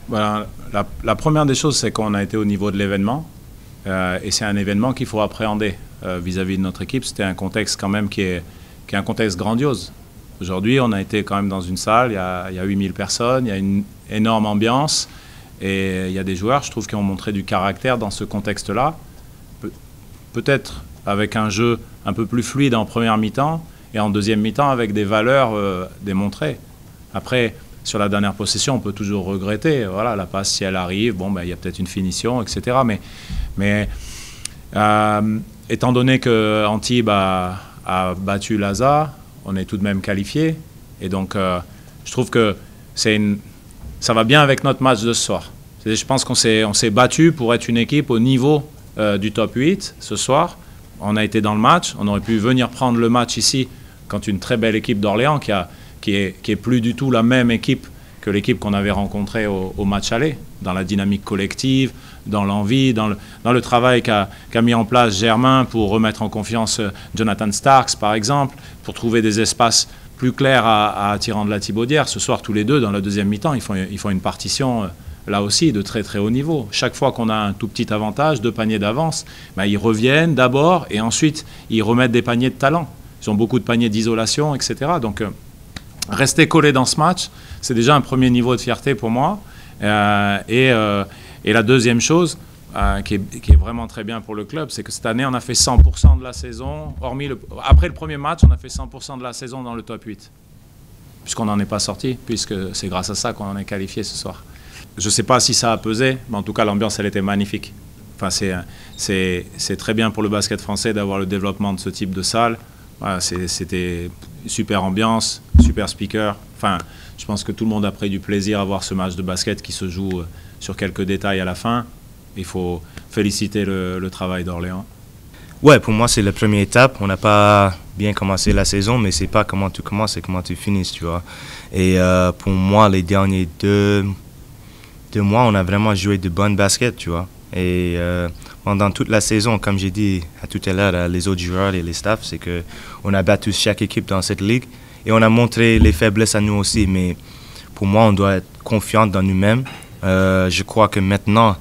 Voilà, la première des choses, c'est qu'on a été au niveau de l'événement. Et c'est un événement qu'il faut appréhender vis-à-vis de notre équipe. C'était un contexte quand même qui est un contexte grandiose. Aujourd'hui, on a été quand même dans une salle, il y a 8000 personnes, il y a une énorme ambiance. Et il y a des joueurs, je trouve, qui ont montré du caractère dans ce contexte-là. Peut-être avec un jeu un peu plus fluide en première mi-temps et en deuxième mi-temps avec des valeurs démontrées. Après, sur la dernière possession, on peut toujours regretter. Voilà, la passe, si elle arrive, bon, ben, il y a peut-être une finition, etc. Mais étant donné que Antibes a battu Laza, on est tout de même qualifié. Et donc, je trouve que ça va bien avec notre match de ce soir. Je pense qu'on s'est battu pour être une équipe au niveau du top 8 ce soir. On a été dans le match. On aurait pu venir prendre le match ici contre une très belle équipe d'Orléans qui est plus du tout la même équipe que l'équipe qu'on avait rencontrée au match aller, dans la dynamique collective, dans l'envie, dans le travail qu'a mis en place Germain pour remettre en confiance Jonathan Starks, par exemple, pour trouver des espaces plus clairs à Tirant de la Thibaudière. Ce soir, tous les deux, dans la deuxième mi-temps, ils font une partition, là aussi, de très très haut niveau. Chaque fois qu'on a un tout petit avantage, 2 paniers d'avance, ben, ils reviennent d'abord et ensuite, ils remettent des paniers de talent. Ils ont beaucoup de paniers d'isolation, etc. Donc, rester collé dans ce match, c'est déjà un premier niveau de fierté pour moi. Et la deuxième chose qui est vraiment très bien pour le club, c'est que cette année, on a fait 100% de la saison, après le premier match, on a fait 100% de la saison dans le top 8. Puisqu'on n'en est pas sorti, puisque c'est grâce à ça qu'on en est qualifié ce soir. Je ne sais pas si ça a pesé, mais en tout cas, l'ambiance, elle était magnifique. Enfin, c'est très bien pour le basket français d'avoir le développement de ce type de salle. Voilà, c'était super ambiance, super speaker. Enfin, je pense que tout le monde a pris du plaisir à voir ce match de basket qui se joue sur quelques détails à la fin. Il faut féliciter le travail d'Orléans. Ouais, pour moi, c'est la première étape. On n'a pas bien commencé la saison, mais c'est pas comment tu commences, c'est comment tu finis, tu vois. Et pour moi, les derniers deux mois, on a vraiment joué de bonnes baskets, tu vois. Et pendant toute la saison, comme j'ai dit tout à l'heure, les autres joueurs et les staffs, c'est qu'on a battu chaque équipe dans cette ligue et on a montré les faiblesses à nous aussi. Mais pour moi, on doit être confiant dans nous-mêmes. Je crois que maintenant,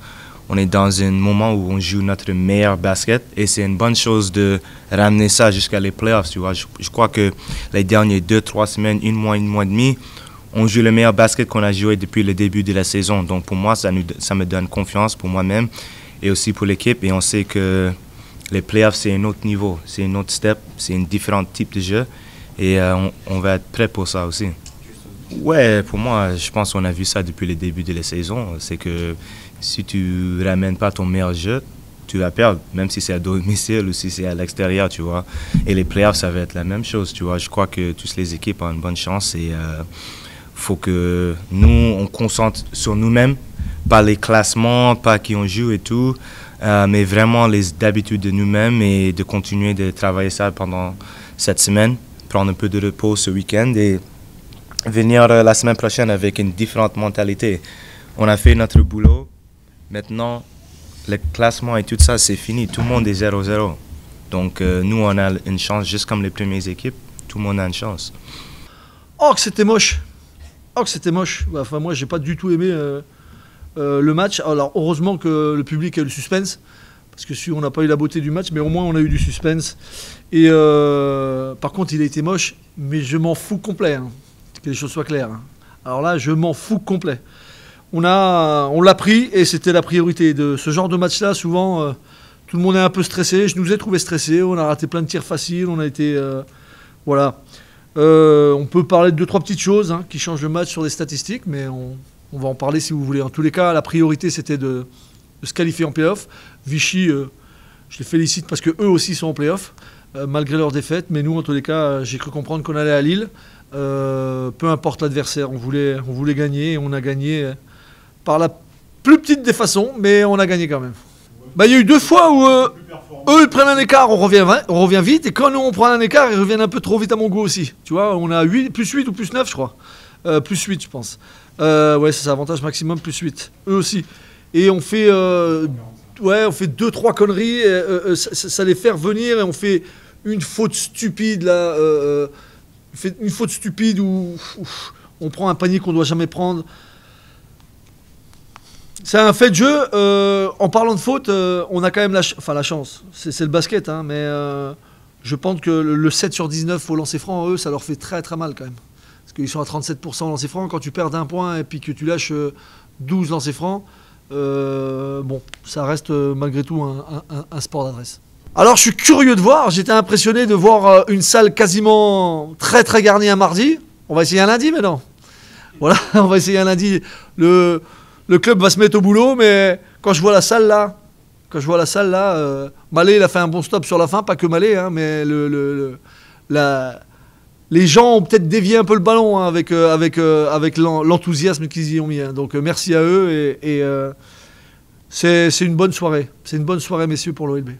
on est dans un moment où on joue notre meilleur basket et c'est une bonne chose de ramener ça jusqu'à les playoffs. Tu vois. Je crois que les dernières 2-3 semaines, un mois et demi, on joue le meilleur basket qu'on a joué depuis le début de la saison. Donc pour moi, ça me donne confiance pour moi-même et aussi pour l'équipe. Et on sait que les playoffs, c'est un autre niveau, c'est un autre step, c'est un différent type de jeu. Et on va être prêt pour ça aussi. Ouais, pour moi, je pense qu'on a vu ça depuis le début de la saison. C'est que si tu ne ramènes pas ton meilleur jeu, tu vas perdre, même si c'est à domicile ou si c'est à l'extérieur, tu vois. Et les playoffs, ça va être la même chose, tu vois. Je crois que toutes les équipes ont une bonne chance et faut que nous, on concentre sur nous-mêmes, pas les classements, pas qui on joue et tout, mais vraiment les habitudes de nous-mêmes et de continuer de travailler ça pendant cette semaine, prendre un peu de repos ce week-end et venir la semaine prochaine avec une différente mentalité. On a fait notre boulot, maintenant le classement et tout ça, c'est fini, tout le monde est 0-0. Donc nous, on a une chance, juste comme les premières équipes, tout le monde a une chance. Oh, que c'était moche! Oh, que c'était moche. Enfin, moi, j'ai pas du tout aimé le match. Alors, heureusement que le public a eu le suspense. Parce que si on n'a pas eu la beauté du match, mais au moins on a eu du suspense. Et par contre, il a été moche, mais je m'en fous complet. Hein, que les choses soient claires. Hein. Alors là, je m'en fous complet. On l'a pris et c'était la priorité. De ce genre de match-là, souvent, tout le monde est un peu stressé. Je nous ai trouvé stressés. On a raté plein de tirs faciles. On a été... voilà. On peut parler de 2-3 petites choses hein, qui changent le match sur les statistiques, mais on va en parler si vous voulez. En tous les cas, la priorité, c'était de se qualifier en play-off. Vichy, je les félicite parce qu'eux aussi sont en play-off, malgré leur défaite. Mais nous, en tous les cas, j'ai cru comprendre qu'on allait à Lille. Peu importe l'adversaire, on voulait gagner et on a gagné par la plus petite des façons, mais on a gagné quand même. Bah, il y a eu 2 fois où eux ils prennent un écart, on revient vite, et quand nous on prend un écart, ils reviennent un peu trop vite à mon goût aussi. Tu vois, on a plus 8 ou plus 9 je crois. Plus 8 je pense. Ouais, c'est ça, avantage maximum plus 8. Eux aussi. Et on fait 2-3 conneries, ça les fait revenir et on fait une faute stupide là. Une faute stupide où on prend un panier qu'on ne doit jamais prendre. C'est un fait de jeu. En parlant de faute, on a quand même la chance. C'est le basket, hein, mais je pense que le 7 sur 19 au lancer franc, eux, ça leur fait très très mal quand même. Parce qu'ils sont à 37% au lancer franc. Quand tu perds d'un point et puis que tu lâches 12 lancers francs, bon, ça reste malgré tout un sport d'adresse. Alors je suis curieux de voir, j'étais impressionné de voir une salle quasiment très très garnie un mardi. On va essayer un lundi maintenant. Voilà, on va essayer un lundi. Le club va se mettre au boulot, mais quand je vois la salle là, Malé il a fait un bon stop sur la fin, pas que Malé, hein, mais les gens ont peut-être dévié un peu le ballon hein, avec l'enthousiasme qu'ils y ont mis. Hein. Donc merci à eux et c'est une bonne soirée. C'est une bonne soirée, messieurs, pour l'OLB.